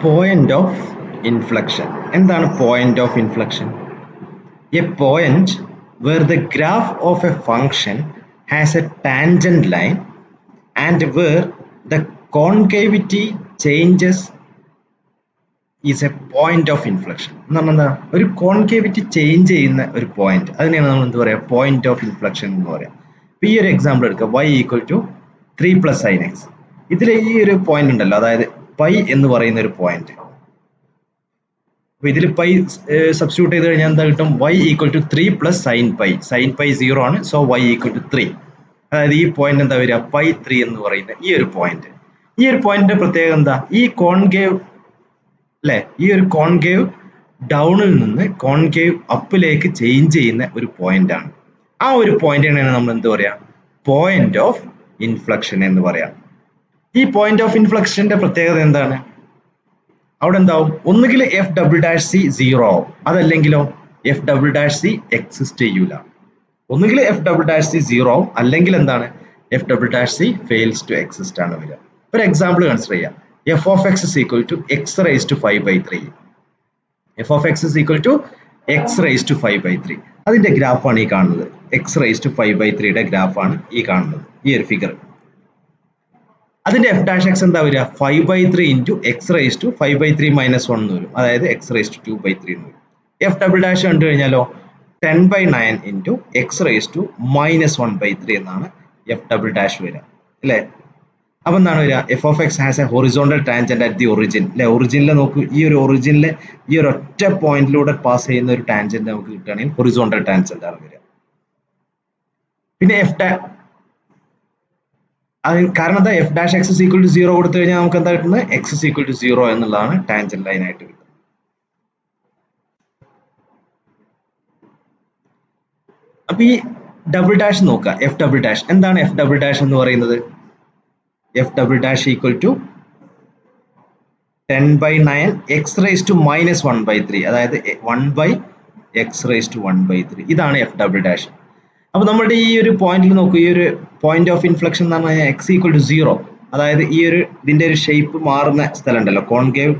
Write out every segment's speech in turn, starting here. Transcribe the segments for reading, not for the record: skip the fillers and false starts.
Point of inflection. എന്താണ് point of inflection? A point where the graph of a function has a tangent line and where the concavity changes is a point of inflection. എന്താ ഒരു concavity change ചെയ്യുന്ന ഒരു point, അതിനെയാണ് നമ്മൾ എന്ത് പറയുക, point of inflection എന്ന് പറയാം. ഇപ്പൊ ഈ ഒരു എക്സാമ്പിൾ എടുക്കുക, y equal to 3 + sin x. ഇതിൽ ഈ ഒരു പോയിന്റ് ഉണ്ടല്ലോ, അതായത് പൈ എന്ന് പറയുന്ന ഒരു പോയിന്റ്. അപ്പൊ ഇതിൽ പൈ സബ്സ്റ്റിറ്റ്യൂട്ട് ചെയ്ത് കഴിഞ്ഞാൽ എന്താ കിട്ടും, y equal to 3 + sin π. sin π 0 ആണ്, സോ y ഈക്വൽ ടു 3. അതായത് ഈ പോയിന്റ് എന്താ വരിക, പൈ 3 എന്ന് പറയുന്ന ഈ ഒരു പോയിന്റ്. ഈ ഒരു പോയിന്റിന്റെ പ്രത്യേകത എന്താ, ഈ കോൺകേവ് അല്ലെ, ഈ ഒരു കോൺകേവ് ഡൗണിൽ നിന്ന് കോൺകേവ് അപ്പിലേക്ക് ചേഞ്ച് ചെയ്യുന്ന ഒരു പോയിന്റ് ആണ്. ആ ഒരു പോയിന്റിനാണ് നമ്മൾ എന്ത് പറയാ, പോയിന്റ് ഓഫ് ഇൻഫ്ലക്ഷൻ എന്ന് പറയാം. ഈ പോയിന്റ് ഓഫ് ഇൻഫ്ലക്ഷന്റെ പ്രത്യേകത എന്താണ്, അവിടെ എന്താവും, ഒന്നുകിൽ f'' c 0 ആവും, അതല്ലെങ്കിലോ f'' c എക്സിസ്റ്റ് ചെയ്യൂല. ഒന്നുകിൽ f'' c 0 ആവും, അല്ലെങ്കിൽ എന്താണ്, f'' c fails to exist ആണ് വരിക. ഒരു എക്സാമ്പിൾ കൺസിഡർ ചെയ്യാം. f of x is equal to x raised to 5/3. f of x is equal to x raised to 5/3. അതിന്റെ ഗ്രാഫാണ് ഈ കാണുന്നത്. x raised to 5/3 ഗ്രാഫാണ് ഈ കാണുന്നത്, ഈ ഒരു ഫിഗർ. അതിന്റെ f'(x) എന്താ വരിക, 5/3 into x raised to 5/3 - 1 എന്ന് വരും, അതായത് x raised to 2/3 എന്ന് വരും. f'' കണ്ടു കഴിഞ്ഞാലോ 10/9 into x raised to -1/3 എന്നാണ് f'' വരിക, അല്ലേ? അപ്പൊ എന്താണ് വരിക, F of X has A horizontal tangent at the origin. അല്ലെ, ഒറിജിനിലെ നോക്കൂ, ഈ ഒരു ഒറിജിനിലെ ഈ ഒരു ഒറ്റ പോയിന്റിലൂടെ പാസ് ചെയ്യുന്ന ഒരു ടാൻജന്റ് നമുക്ക് കിട്ടുകയാണെങ്കിൽ ഹൊറിസോണ്ടൽ ടാൻജന്റ് ആണ് വരിക. പിന്നെ കാരണം എന്താ, f'(x) is equal to 0 കൊടുത്തു കഴിഞ്ഞാൽ നമുക്ക് എന്താ കിട്ടുന്നത്, x is equal to 0 എന്നുള്ളതാണ് ടാൻജന്റ് ലൈൻ ആയിട്ട് കിട്ടുന്നത്. അപ്പൊ ഈ ഡബിൾ ഡാഷ് നോക്കുക, f''. എന്താണ് f'' എന്ന് പറയുന്നത്, f'' equal to 10/9 x raised to -1/3, അതായത് 1/x raised to 1/3. ഇതാണ് f''. അപ്പൊ നമ്മുടെ ഈ ഒരു പോയിന്റിൽ നോക്കൂ, ഈ ഒരു പോയിന്റ് ഓഫ് ഇൻഫ്ലക്ഷൻ എന്ന് പറഞ്ഞാൽ x ഈക്വൽ ടു 0, അതായത് ഈ ഒരു ഇതിന്റെ ഒരു ഷേപ്പ് മാറുന്ന സ്ഥലം ഉണ്ടല്ലോ, കോൺകേവ്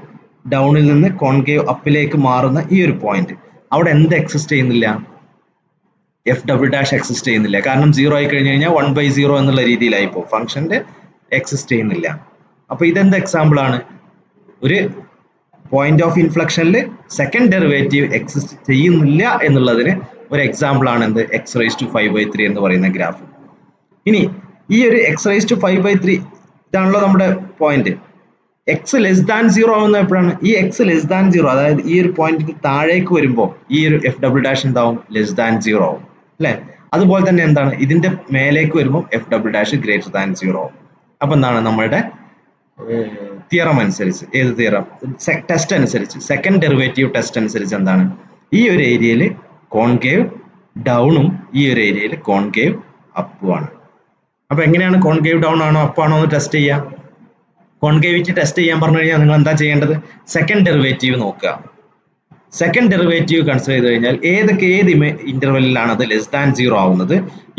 ഡൗണിൽ നിന്ന് കോൺകേവ് അപ്പിലേക്ക് മാറുന്ന ഈ ഒരു പോയിന്റ്, അവിടെ എന്ത് എക്സിസ്റ്റ് ചെയ്യുന്നില്ല, f'' എക്സിസ്റ്റ് ചെയ്യുന്നില്ല. കാരണം 0 ആയി കഴിഞ്ഞു കഴിഞ്ഞാൽ 1/0 എന്നുള്ള രീതിയിലായി പോകും, ഫംഗ്ഷന്റെ എക്സിസ്റ്റ് ചെയ്യുന്നില്ല. അപ്പൊ ഇതെന്ത് എക്സാമ്പിൾ ആണ്, ഒരു പോയിന്റ് ഓഫ് ഇൻഫ്ലക്ഷനിൽ സെക്കൻഡ് ഡെറിവേറ്റീവ് എക്സിസ്റ്റ് ചെയ്യുന്നില്ല എന്നുള്ളതിന് ഒരു എക്സാമ്പിൾ ആണ് എന്ത്, x raised to 5/3 എന്ന് പറയുന്ന ഗ്രാഫ്. ഇനി ഈ ഒരു x raised to 5/3 ഇതാണല്ലോ നമ്മുടെ പോയിന്റ്. x <0 ആവുന്ന എപ്പോഴാണ്, ഈ x <0, അതായത് ഈ ഒരു പോയിന്റിന് താഴേക്ക് വരുമ്പോൾ ഈ ഒരു f'' എന്താവും, <0 ആവും, അല്ലെ? അതുപോലെ തന്നെ എന്താണ്, ഇതിന്റെ മേലേക്ക് വരുമ്പോൾ f'' <0 ആവും. അപ്പൊ എന്താണ് നമ്മളുടെ തിയറം അനുസരിച്ച്, ഏത് തിയറം, ടെസ്റ്റ് അനുസരിച്ച്, സെക്കൻഡ് ഡെറിവേറ്റീവ് ടെസ്റ്റ് അനുസരിച്ച് എന്താണ്, ഈ ഒരു ഏരിയയിൽ കോൺകേവ് ഡൗണും ഈ ഒരു ഏരിയയിൽ കോൺകേവ് അപ്പും ആണ്. അപ്പൊ എങ്ങനെയാണ് കോൺകേവ് ഡൗൺ ആണോ അപ്പാണോ എന്ന് ടെസ്റ്റ് ചെയ്യാം. കോൺകേവിറ്റി ടെസ്റ്റ് ചെയ്യാൻ പറഞ്ഞു കഴിഞ്ഞാൽ നിങ്ങൾ എന്താ ചെയ്യേണ്ടത്, സെക്കൻഡ് ഡെറിവേറ്റീവ് നോക്കുക. സെക്കൻഡ് ഡെറിവേറ്റീവ് കൺസിഡർ ചെയ്ത് കഴിഞ്ഞാൽ ഏത് ഇന്റർവെല്ലിലാണ് അത് <0 ആവുന്നത്,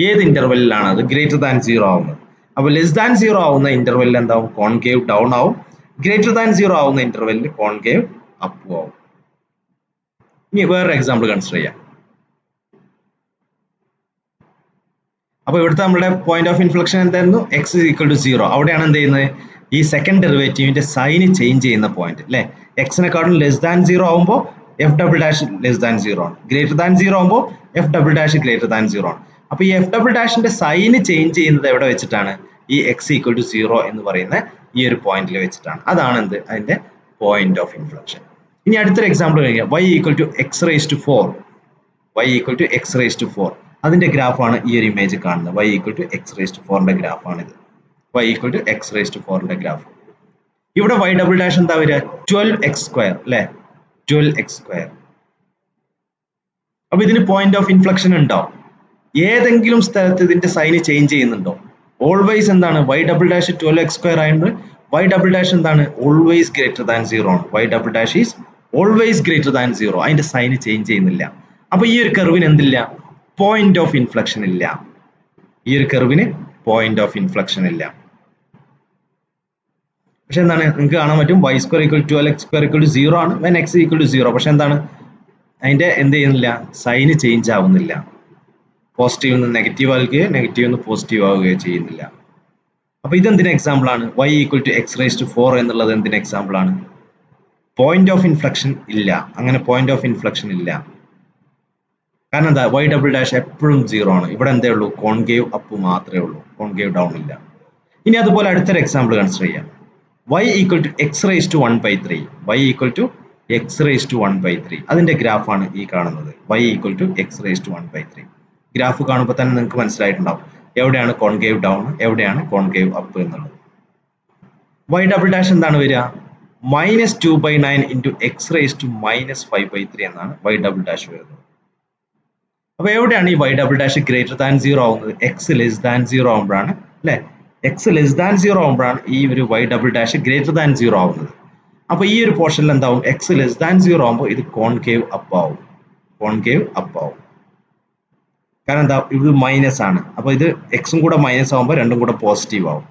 ഏത് ഇന്റർവെല്ലിലാണ് അത് <0 ആവുന്നത്. അപ്പൊ <0 ആവുന്ന ഇന്റർവെല്ലിൽ എന്താവും, കോൺകേവ് ഡൗൺ ആവും. <0 ആവുന്ന ഇന്റർവെല്ലിൽ കോൺകേവ് അപ്പ് ആവും. ഇനി വേറൊരു എക്സാമ്പിൾ കൺസിഡർ ചെയ്യാം. അപ്പൊ ഇവിടുത്തെ നമ്മുടെ പോയിന്റ് ഓഫ് ഇൻഫ്ലക്ഷൻ എന്തായിരുന്നു, x is equal to 0. അവിടെയാണ് എന്ത് ചെയ്യുന്നത്, ഈ സെക്കൻഡ് ഡെറിവേറ്റീവിന്റെ സൈന് ചേഞ്ച് ചെയ്യുന്ന പോയിന്റ്, അല്ലെ? എക്സിനെക്കാളും <0 ആവുമ്പോൾ f'' <0 ആണ്, <0 ആവുമ്പോൾ f'' <0 ആണ്. അപ്പൊ ഈ f''ന്റെ സൈന് ചേഞ്ച് ചെയ്യുന്നത് എവിടെ വെച്ചിട്ടാണ്, ഈ x equal to 0 എന്ന് പറയുന്ന ഈ ഒരു പോയിന്റിൽ വെച്ചിട്ടാണ്. അതാണ് എന്ത്, അതിന്റെ പോയിന്റ് ഓഫ് ഇൻഫ്ലക്ഷൻ. ഇനി അടുത്തൊരു എക്സാമ്പിൾ കഴിയാം, y equal to x raised to 4. y equal to x raised to 4. അതിന്റെ ഗ്രാഫാണ് ഈ ഒരു ഇമേജ് കാണുന്നത്. y equal to x raised to 4ന്റെ ഗ്രാഫാണ് ഇത്. y equal to x raised to 4ന്റെ ഗ്രാഫ്. ഇവിടെ y'' എന്താ വരിക, 12x², അല്ലെ, 12x². അപ്പൊ ഇതിന് പോയിന്റ് ഓഫ് ഇൻഫ്ലക്ഷൻ ഉണ്ടോ, ഏതെങ്കിലും സ്ഥലത്ത് ഇതിന്റെ സൈന് ചേഞ്ച് ചെയ്യുന്നുണ്ടോ? ഓൾവേസ് എന്താണ്, y'' 12x² ആയതുകൊണ്ട് y'' എന്താണ്, ഓൾവേസ് <0 ആണ്. y'' is always <0. അതിന്റെ സൈന് ചേഞ്ച് ചെയ്യുന്നില്ല. അപ്പൊ ഈ ഒരു കർവിന് എന്തില്ല, പോയിന്റ് ഓഫ് ഇൻഫ്ലക്ഷൻ ഇല്ല. ഈ ഒരു കർവിന് പോയിന്റ് ഓഫ് ഇൻഫ്ലക്ഷൻ ഇല്ല. പക്ഷെ എന്താണ് നിങ്ങൾക്ക് കാണാൻ പറ്റും y square equal to x square equal to 0 ആണ് വെൻ x ഈക്വൽ ടു 0. പക്ഷെ എന്താണ് അതിന്റെ എന്ത് ചെയ്യുന്നില്ല, സൈന് ചേഞ്ച് ആവുന്നില്ല. പോസിറ്റീവ് നിന്ന് നെഗറ്റീവ് ആവുകയോ നെഗറ്റീവ് നിന്ന് പോസിറ്റീവ് ആവുകയോ ചെയ്യുന്നില്ല. അപ്പൊ ഇതെന്തിന് എക്സാമ്പിൾ ആണ്? y equal to x raise to 4 എന്നുള്ളത് എന്തിന് എക്സാമ്പിൾ ആണ്? പോയിന്റ് ഓഫ് ഇൻഫ്ലക്ഷൻ ഇല്ല. അങ്ങനെ പോയിന്റ് ഓഫ് ഇൻഫ്ലക്ഷൻ ഇല്ല. കാരണം എന്താ, y ഡബിൾ ഡാഷ് എപ്പോഴും 0 ആണ്. ഇവിടെ എന്തേ ഉള്ളൂ, കോൺകേവ് അപ്പ് മാത്രമേ ഉള്ളൂ, കോൺകേവ് ഡൗൺ ഇല്ല. ഇനി അതുപോലെ അടുത്തൊരു എക്സാമ്പിൾ കൺസിഡർ ചെയ്യാം. y equal to x raise to 1/3. y equal to x raise to 1/3. അതിന്റെ ഗ്രാഫാണ് ഈ കാണുന്നത്. y equal to x raise to 1/3. Graph കാണുമ്പോൾ തന്നെ നിങ്ങൾക്ക് മനസ്സിലായിട്ടുണ്ടാവും എവിടെയാണ് കോൺകേവ് ഡൗൺ, എവിടെയാണ് കോൺകേവ് അപ്പ് എന്നുള്ളത്. y ഡബിൾ ഡാഷ് എന്താണ് വരിക? -2/9 ഇൻറ്റു എക്സ് റൈസ് ടു -5/3 എന്നാണ് y ഡബിൾ ഡാഷ് വരുന്നത്. അപ്പൊ എവിടെയാണ് ഈ y double dash greater than 0 ആവുന്നത്? എക്സ് ലെസ് ദാൻ 0 ആവുമ്പോഴാണ് അല്ലെ? എക്സ് ലെസ് ദാൻ 0 ആവുമ്പോഴാണ് ഈ ഒരു y double dash greater than 0 ആവുന്നത്. അപ്പൊ ഈ ഒരു പോർഷനിൽ എന്താവും, എക്സ് ലെസ് ദാൻ 0 ആവുമ്പോൾ ഇത് കോൺകേവ് അപ്പ് ആവും, കോൺകേവ് അപ്പ് ആവും. കാരണം എന്താ, ഇത് മൈനസ് ആണ്. അപ്പൊ ഇത് എക്സും കൂടെ മൈനസ് ആവുമ്പോൾ രണ്ടും കൂടെ പോസിറ്റീവ് ആവും.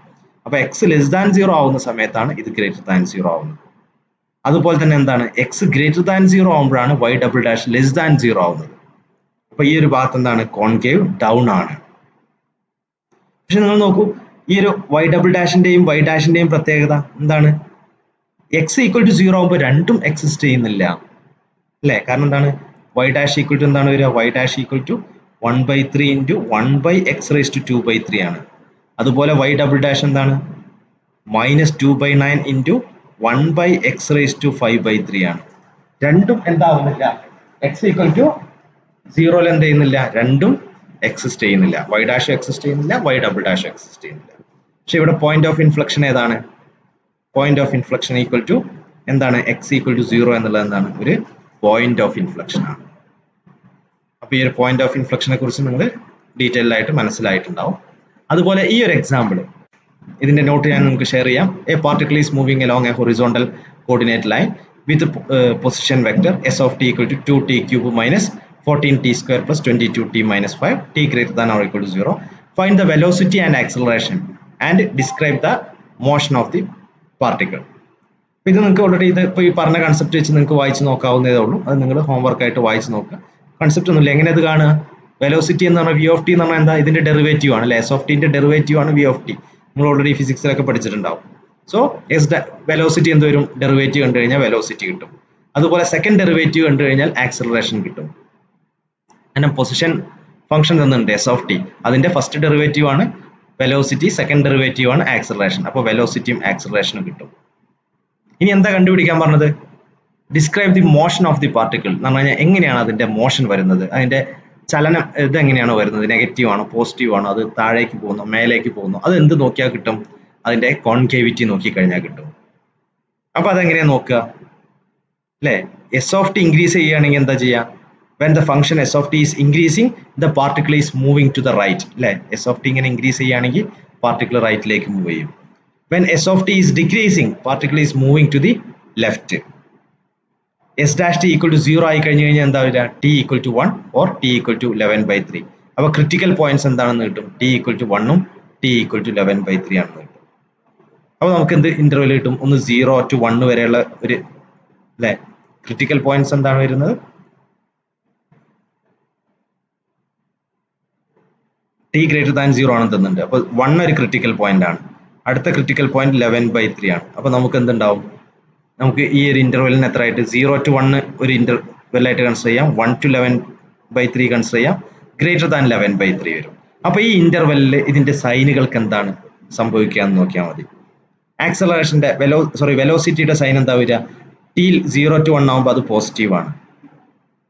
അപ്പൊ എക്സ് ലെസ് ദാൻ 0 ആവുന്ന സമയത്താണ് ഇത് ഗ്രേറ്റർ ദാൻ 0 ആവുന്നത്. അതുപോലെ തന്നെ എന്താണ്, X greater than 0 ആവുമ്പോഴാണ് y double dash less than 0 ആവുന്നത്. അപ്പൊ ഈ ഒരു ഭാഗത്ത് എന്താണ്, കോൺകേവ് ഡൗൺ ആണ്. പക്ഷെ നിങ്ങൾ നോക്കൂ, ഈ ഒരു y ഡബിൾ ഡാഷിന്റെയും y ഡാഷിന്റെയും പ്രത്യേകത എന്താണ്? എക്സ് ഈക്വൽ ടു 0 ആകുമ്പോൾ രണ്ടും എക്സിസ്റ്റ് ചെയ്യുന്നില്ല അല്ലെ? കാരണം എന്താണ്, y ഡാഷ് ഈക്വൽ ടു എന്താണ് വരിക? y dash equal to 1/3 into 1/x raise to 2/3 ആണ്. അതുപോലെ y ഡബിൾ ഡാഷ് എന്താണ്? -2/9 ഇൻറ്റു 1/x റൈസ് ടു 5/3 ആണ്. രണ്ടും എന്താവുന്നില്ല, എക്സ് ഈക്വൽ ടു 0 എന്ത് ചെയ്യുന്നില്ല, രണ്ടും എക്സിസ്റ്റ് ചെയ്യുന്നില്ല. y ഡാഷ് എക്സിസ്റ്റ് ചെയ്യുന്നില്ല, y ഡബിൾ ഡാഷ് എക്സിസ്റ്റ് ചെയ്യുന്നില്ല. പക്ഷെ ഇവിടെ പോയിന്റ് ഓഫ് ഇൻഫ്ലക്ഷൻ ഏതാണ്? Point of inflection equal to എന്താണ്, എക്സ് ഈക്വൽ ടു 0 എന്നുള്ളത് എന്താണ്, ഒരു പോയിന്റ് ഓഫ് ഇൻഫ്ലക്ഷൻ ആണ്. അപ്പൊ ഈ ഒരു പോയിന്റ് ഓഫ് ഇൻഫ്ലക്ഷനെ കുറിച്ച് നിങ്ങൾ ഡീറ്റെയിൽ ആയിട്ട് മനസ്സിലായിട്ടുണ്ടാവും. അതുപോലെ ഈ ഒരു എക്സാമ്പിൾ, ഇതിന്റെ നോട്ട് ഞാൻ നിങ്ങൾക്ക് ഷെയർ ചെയ്യാം. A particle is moving along a horizontal coordinate line with position vector S of T equal to 2t³ minus 14t² plus 22t minus 5, t greater than or equal to 0. Find the velocity and acceleration and describe the motion of the particle. ഇത് നിങ്ങൾക്ക് already ഇത് ഇപ്പോൾ ഈ പറഞ്ഞ concept വെച്ച് നിങ്ങൾക്ക് വായിച്ച് നോക്കാവുന്നതേ ഉള്ളൂ. അത് നിങ്ങൾ ഹോംവർക്ക് ആയിട്ട് വായിച്ച് നോക്കുക. കൺസെപ്റ്റ് ഒന്നുമില്ല. എങ്ങനെ അത് കാണുക? വെലോസിറ്റി എന്ന് പറഞ്ഞാൽ വി ഓഫ് ടി എന്ന് പറഞ്ഞാൽ എന്താ, ഇതിന്റെ ഡെറിവേറ്റീവ് ആണ് അല്ലെ? എസ് ഓഫ് ടിന്റെ ഡെറിവേറ്റീവ് ആണ് വി ഓഫ് ടി. നിങ്ങൾ ഓൾറെഡി ഫിസിക്സിലൊക്കെ പഠിച്ചിട്ടുണ്ടാവും. സോ വെലോസിറ്റി എന്ത് വരും, ഡെറിവേറ്റീവ് കണ്ടു കഴിഞ്ഞാൽ വെലോസിറ്റി കിട്ടും. അതുപോലെ സെക്കൻഡ് ഡെറിവേറ്റീവ് കണ്ടു കഴിഞ്ഞാൽ ആക്സലറേഷൻ കിട്ടും. അങ്ങനെ പൊസിഷൻ ഫംഗ്ഷൻ തന്നിട്ടുണ്ട് എസ് ഓഫ് ടി. അതിന്റെ ഫസ്റ്റ് ഡെറിവേറ്റീവ് ആണ് വെലോസിറ്റി, സെക്കൻഡ് ഡെറിവേറ്റീവ് ആണ് ആക്സലറേഷൻ. അപ്പോൾ വെലോസിറ്റിയും ആക്സലറേഷനും കിട്ടും. ഇനി എന്താ കണ്ടുപിടിക്കാൻ പറഞ്ഞത്? Describe the motion of the particle എന്ന് പറഞ്ഞു കഴിഞ്ഞാൽ എങ്ങനെയാണ് അതിന്റെ മോഷൻ വരുന്നത്, അതിന്റെ ചലനം ഇത് എങ്ങനെയാണ് വരുന്നത്, നെഗറ്റീവ് ആണോ പോസിറ്റീവ് ആണോ, അത് താഴേക്ക് പോകുന്നു മേലേക്ക് പോകുന്നു, അത് എന്ത് നോക്കിയാൽ കിട്ടും? അതിന്റെ കോൺകേവിറ്റി നോക്കിക്കഴിഞ്ഞാൽ കിട്ടും. അപ്പൊ അതെങ്ങനെയാ നോക്കുക അല്ലെ? എസ് ഓഫ് ടി ഇൻക്രീസ് ചെയ്യുകയാണെങ്കിൽ എന്താ ചെയ്യുക? when the function s of t is increasing, the particle is moving to the right അല്ലെ? s of t ഇങ്ങനെ ഇൻക്രീസ് ചെയ്യുകയാണെങ്കിൽ പാർട്ടിക്കിൾ റൈറ്റിലേക്ക് മൂവ് ചെയ്യും. when s of t is decreasing, particle is moving to the left. s dash t equal to 0 ആയി കഴിഞ്ഞു കഴിഞ്ഞാൽ എന്താ വരിക? t equal to 1 or t equal to 11/3. അപ്പോൾ ക്രിട്ടിക്കൽ പോയിന്റ്സ് എന്താണെന്ന് കിട്ടും? t equal to 1 ഉം t equal to 11/3 ആണെന്ന് കിട്ടും. അപ്പോൾ നമുക്ക് എന്ത് ഇന്റർവെൽ കിട്ടും? ഒന്ന് 0 to 1 വരെയുള്ള ഒരു അല്ലെ ക്രിട്ടിക്കൽ പോയിന്റ്സ് എന്താണ് വരുന്നത്? ടി ഗ്രേറ്റർ ദാൻ 0 ആണ് തന്നിട്ടുണ്ട്. അപ്പോൾ 1 ഒരു ക്രിട്ടിക്കൽ പോയിന്റ് ആണ്. അടുത്ത ക്രിട്ടിക്കൽ പോയിന്റ് 11/3 ആണ്. അപ്പോൾ നമുക്ക് എന്തുണ്ടാവും? നമുക്ക് ഈ ഒരു ഇന്റർവെലിന് എത്ര ആയിട്ട് 0 to 1 ഒരു ഇന്റർവെൽ ആയിട്ട് കൺസിഡർ ചെയ്യാം, 1 to 11/3 കൺസിഡർ ചെയ്യാം, ഗ്രേറ്റർ ദാൻ 11/3 വരും. അപ്പോൾ ഈ ഇന്റർവെല്ലിൽ ഇതിന്റെ സൈനുകൾക്ക് എന്താണ് സംഭവിക്കുക എന്ന് നോക്കിയാൽ മതി. ആക്സലറേഷന്റെ വെലോസിറ്റിയുടെ സൈൻ എന്താ വരിക? ടി 0 to 1 ആകുമ്പോൾ അത് പോസിറ്റീവ് ആണ്.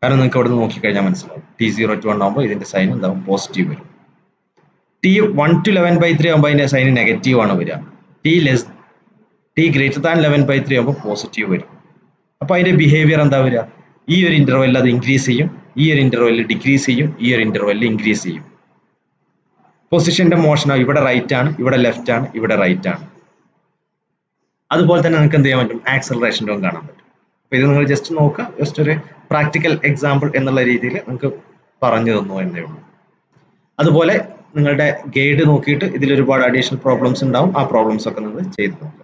കാരണം നിങ്ങൾക്ക് അവിടെ നിന്ന് നോക്കിക്കഴിഞ്ഞാൽ മനസ്സിലാവും. ടി 0 to 1 ആകുമ്പോൾ ഇതിന്റെ സൈൻ എന്താവും? പോസിറ്റീവ് വരും. ടി 1 to 11/3 ആകുമ്പോൾ അതിന്റെ സൈൻ നെഗറ്റീവ് ആണ് വരിക. ടി ഗ്രേറ്റർ ദാൻ 11/3 ആകുമ്പോൾ പോസിറ്റീവ് വരും. അപ്പോൾ അതിന്റെ ബിഹേവിയർ എന്താ വരിക? ഈ ഒരു ഇന്റർവെല്ലിൽ അത് ഇൻക്രീസ് ചെയ്യും, ഈ ഒരു ഇന്റർവെല്ലിൽ ഡിക്രീസ് ചെയ്യും, ഈ ഒരു ഇന്റർവെല്ലിൽ ഇൻക്രീസ് ചെയ്യും. പൊസിഷന്റെ മോഷനോ ഇവിടെ റൈറ്റ് ആണ്, ഇവിടെ ലെഫ്റ്റ് ആണ്, ഇവിടെ റൈറ്റ് ആണ്. അതുപോലെ തന്നെ നിങ്ങൾക്ക് എന്ത് ചെയ്യാൻ പറ്റും? ആക്സലറേഷനും കാണാൻ പറ്റും. അപ്പോൾ ഇത് നിങ്ങൾ ജസ്റ്റ് നോക്കുക, ജസ്റ്റ് ഒരു പ്രാക്ടിക്കൽ എക്സാമ്പിൾ എന്നുള്ള രീതിയിൽ നിങ്ങൾക്ക് പറഞ്ഞു തന്നു എന്നേ ഉള്ളൂ. അതുപോലെ നിങ്ങളുടെ ഗൈഡ് നോക്കിയിട്ട് ഇതിൽ ഒരുപാട് അഡീഷണൽ പ്രോബ്ലംസ് ഉണ്ടാവും. ആ പ്രോബ്ലംസ് ഒക്കെ നിങ്ങൾ ചെയ്ത് നോക്കുക.